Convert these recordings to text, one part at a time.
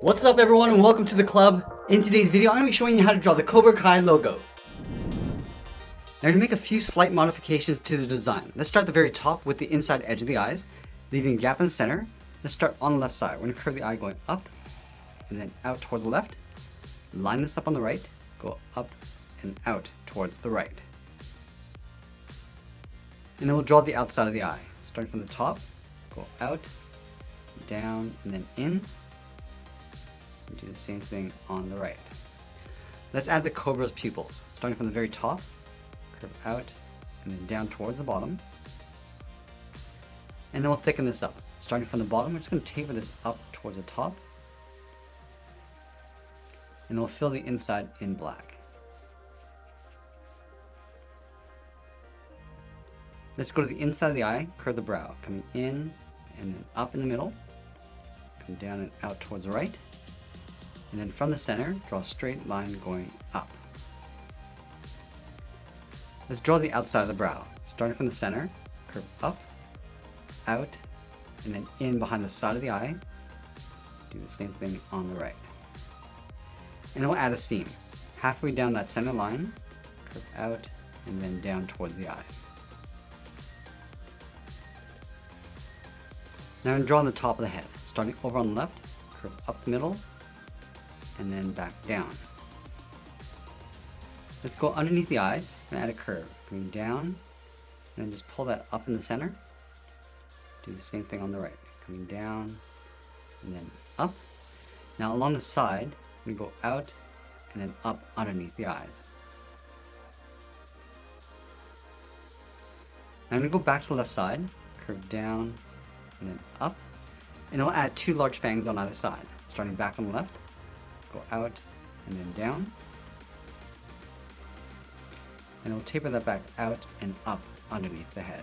What's up everyone and welcome to the club. In today's video I'm going to be showing you how to draw the Cobra Kai logo. Now to make a few slight modifications to the design. Let's start at the very top with the inside edge of the eyes, leaving a gap in the center. Let's start on the left side. We're going to curve the eye going up and then out towards the left. Line this up on the right, go up and out towards the right. And then we'll draw the outside of the eye. Starting from the top, go out, down, and then in. And do the same thing on the right. Let's add the Cobra's pupils. Starting from the very top, curve out, and then down towards the bottom. And then we'll thicken this up. Starting from the bottom, we're just going to taper this up towards the top. And we'll fill the inside in black. Let's go to the inside of the eye, curve the brow, coming in and then up in the middle, come down and out towards the right. And then from the center, draw a straight line going up. Let's draw the outside of the brow. Starting from the center, curve up, out, and then in behind the side of the eye. Do the same thing on the right. And then we'll add a seam. Halfway down that center line, curve out, and then down towards the eye. Now I'm going to draw on the top of the head. Starting over on the left, curve up the middle, and then back down. Let's go underneath the eyes and add a curve, going down, and then just pull that up in the center. Do the same thing on the right, coming down, and then up. Now along the side, we go out, and then up underneath the eyes. Now I'm going to go back to the left side, curve down, and then up, and then we'll add two large fangs on either side. Starting back on the left, go out and then down, and we'll taper that back out and up underneath the head.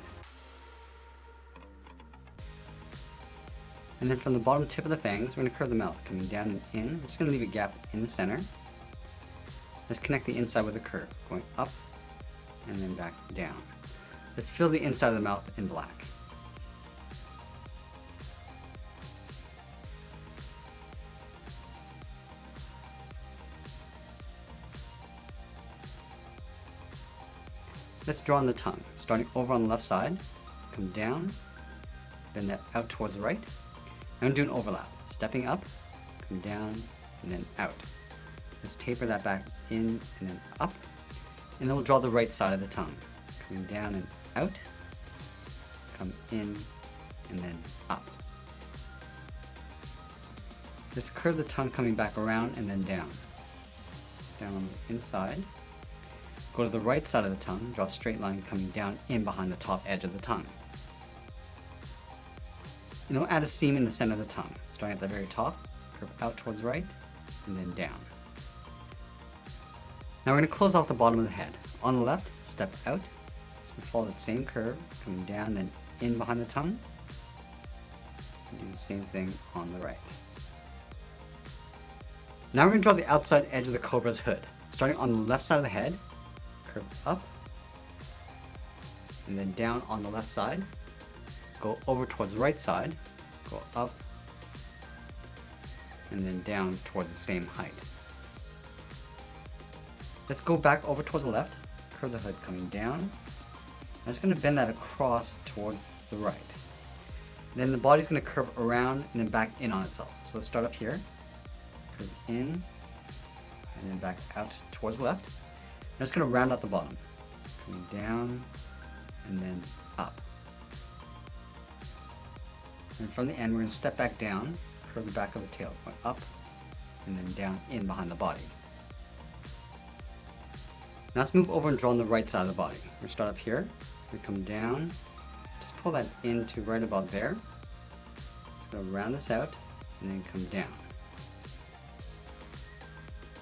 And then from the bottom tip of the fangs, we're going to curve the mouth, coming down and in. We're just going to leave a gap in the center. Let's connect the inside with a curve, going up and then back down. Let's fill the inside of the mouth in black. Let's draw on the tongue. Starting over on the left side, come down, bend that out towards the right. I'm going to do an overlap. Stepping up, come down, and then out. Let's taper that back in and then up. And then we'll draw the right side of the tongue. Coming down and out, come in, and then up. Let's curve the tongue coming back around and then down. Down on the inside. Go to the right side of the tongue, draw a straight line coming down in behind the top edge of the tongue. And we'll add a seam in the center of the tongue, starting at the very top, curve out towards the right, and then down. Now we're going to close off the bottom of the head. On the left, step out, so we follow that same curve, coming down and in behind the tongue, and do the same thing on the right. Now we're going to draw the outside edge of the Cobra's hood, starting on the left side of the head, curve up, and then down on the left side, go over towards the right side, go up, and then down towards the same height. Let's go back over towards the left, curve the hood coming down. I'm just going to bend that across towards the right. Then the body's going to curve around and then back in on itself. So let's start up here, curve in, and then back out towards the left. I'm just going to round out the bottom, coming down and then up. And from the end, we're going to step back down, curve the back of the tail, going up and then down in behind the body. Now let's move over and draw on the right side of the body. We're going to start up here, we come down, just pull that into right about there. Just going to round this out and then come down.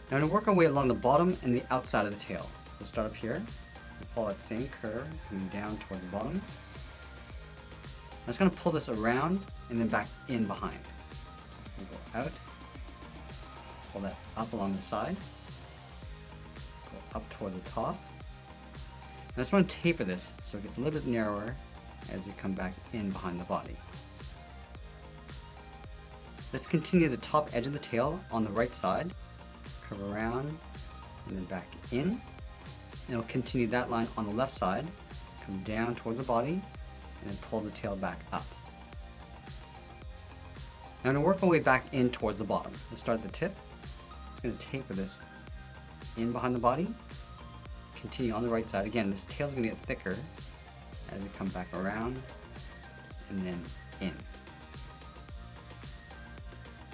Now we're going to work our way along the bottom and the outside of the tail. So let's start up here, we'll follow that same curve, coming down towards the bottom. I'm just going to pull this around and then back in behind. We'll go out, pull that up along the side, go up toward the top. I just want to taper this so it gets a little bit narrower as you come back in behind the body. Let's continue the top edge of the tail on the right side, curve around, and then back in. And we'll continue that line on the left side, come down towards the body, and then pull the tail back up. Now I'm going to work my way back in towards the bottom. Let's start at the tip. I'm just going to taper this in behind the body, continue on the right side. Again, this tail is going to get thicker as we come back around and then in.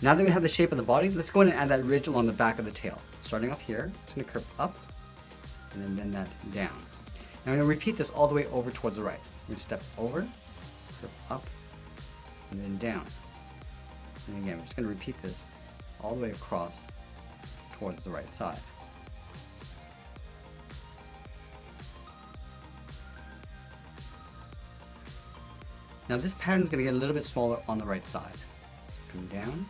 Now that we have the shape of the body, let's go in and add that ridge along the back of the tail. Starting up here, it's going to curve up and then bend that down. Now I'm going to repeat this all the way over towards the right. We're going to step over, curve up, and then down. And again, we're just going to repeat this all the way across towards the right side. Now this pattern is going to get a little bit smaller on the right side. So come down.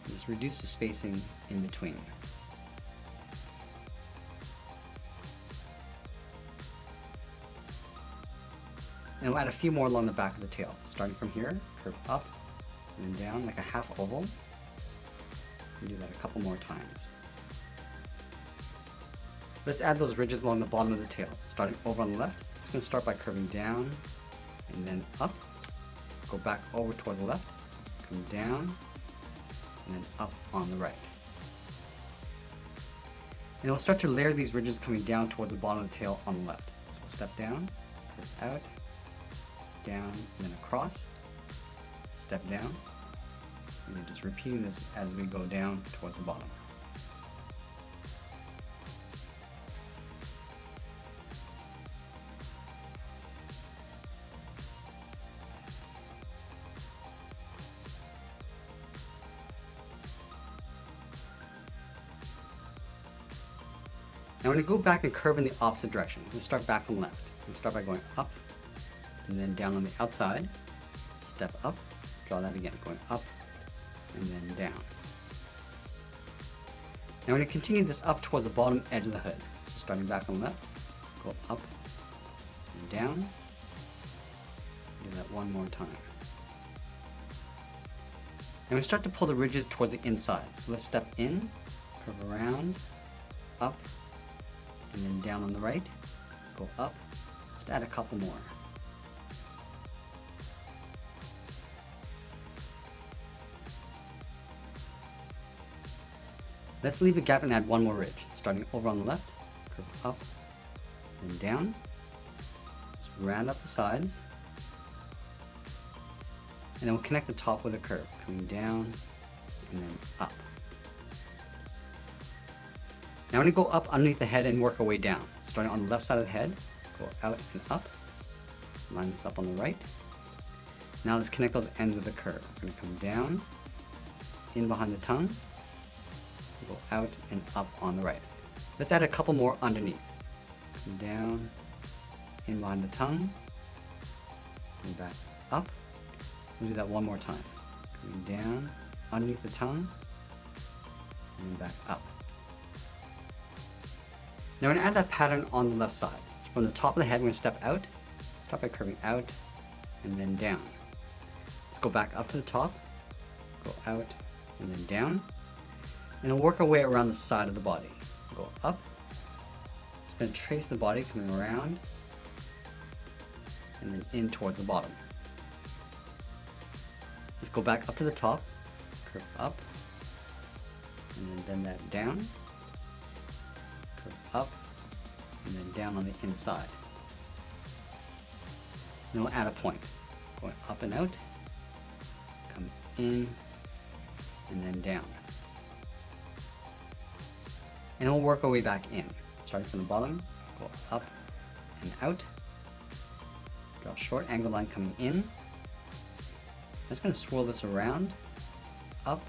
Just reduce the spacing in between. And we'll add a few more along the back of the tail. Starting from here, curve up and then down like a half oval. And do that a couple more times. Let's add those ridges along the bottom of the tail. Starting over on the left, it's going to start by curving down and then up. Go back over toward the left, come down, and then up on the right. And we'll start to layer these ridges coming down towards the bottom of the tail on the left. So we'll step down, curve out, down, and then across, step down, and then just repeating this as we go down towards the bottom. Now we're going to go back and curve in the opposite direction. Let's start back from left. We'll start by going up and then down on the outside. Step up, draw that again, going up and then down. Now we're going to continue this up towards the bottom edge of the hood. So starting back on the left, go up and down. Do that one more time. And we start to pull the ridges towards the inside. So let's step in, curve around, up, and then down on the right, go up, just add a couple more. Let's leave a gap and add one more ridge. Starting over on the left, curve up and down, let's round up the sides, and then we'll connect the top with a curve, coming down and then up. Now we're going to go up underneath the head and work our way down. Starting on the left side of the head, go out and up, line this up on the right. Now let's connect those ends with a curve. We're going to come down, in behind the tongue, go out and up on the right. Let's add a couple more underneath. Come down, in behind the tongue, and back up. We'll do that one more time. Coming down, underneath the tongue, and then back up. Now we're going to add that pattern on the left side. So from the top of the head, we're going to step out, start by curving out, and then down. Let's go back up to the top, go out, and then down. And we'll work our way around the side of the body. Go up, just going to trace the body coming around, and then in towards the bottom. Let's go back up to the top, curve up, and then bend that down. Curve up and then down on the inside. Then we'll add a point. Going up and out, come in, and then down. And we'll work our way back in. Starting from the bottom, go up and out. Draw a short angle line coming in. I'm just going to swirl this around, up,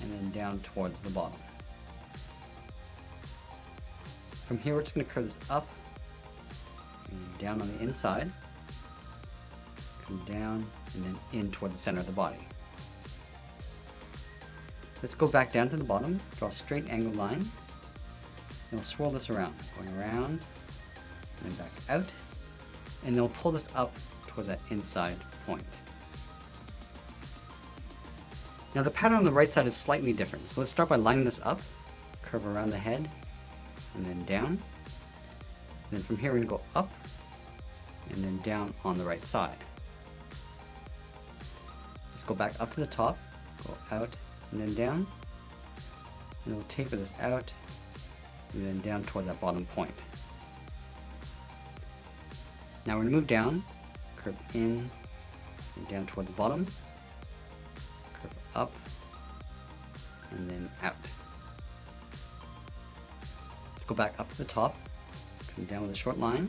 and then down towards the bottom. From here, we're just going to curve this up and down on the inside, come down, and then in towards the center of the body. Let's go back down to the bottom, draw a straight angled line, and we'll swirl this around, going around, and then back out, and then we'll pull this up towards that inside point. Now the pattern on the right side is slightly different. So let's start by lining this up, curve around the head, and then down. And then from here we're going to go up, and then down on the right side. Let's go back up to the top, go out, and then down. And we'll taper this out, and then down toward that bottom point. Now we're going to move down, curve in, and down towards the bottom, curve up, and then out. Let's go back up to the top, come down with a short line,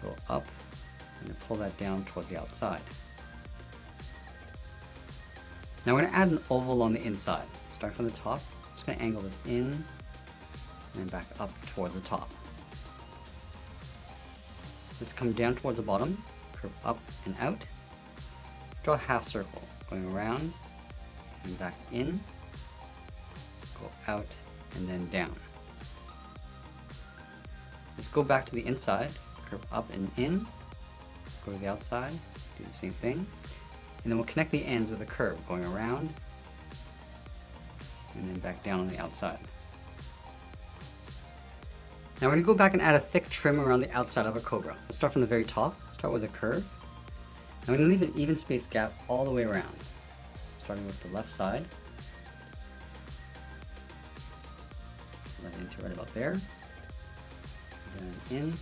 go up, and then pull that down towards the outside. Now we're going to add an oval on the inside. Start from the top, just going to angle this in, and then back up towards the top. Let's come down towards the bottom, curve up and out. Draw a half circle, going around and back in, go out and then down. Let's go back to the inside, curve up and in, go to the outside, do the same thing. And then we'll connect the ends with a curve, going around and then back down on the outside. Now we're going to go back and add a thick trim around the outside of a Cobra. Let's start from the very top, start with a curve. And we're going to leave an even space gap all the way around, starting with the left side. Right into right about there. Down in, and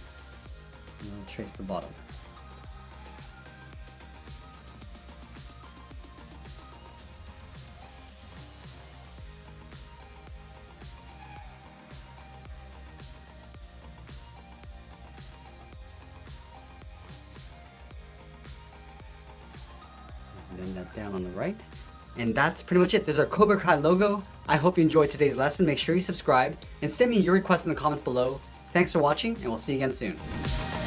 then trace the bottom. Then that down on the right. And that's pretty much it. There's our Cobra Kai logo. I hope you enjoyed today's lesson. Make sure you subscribe and send me your requests in the comments below. Thanks for watching, and we'll see you again soon.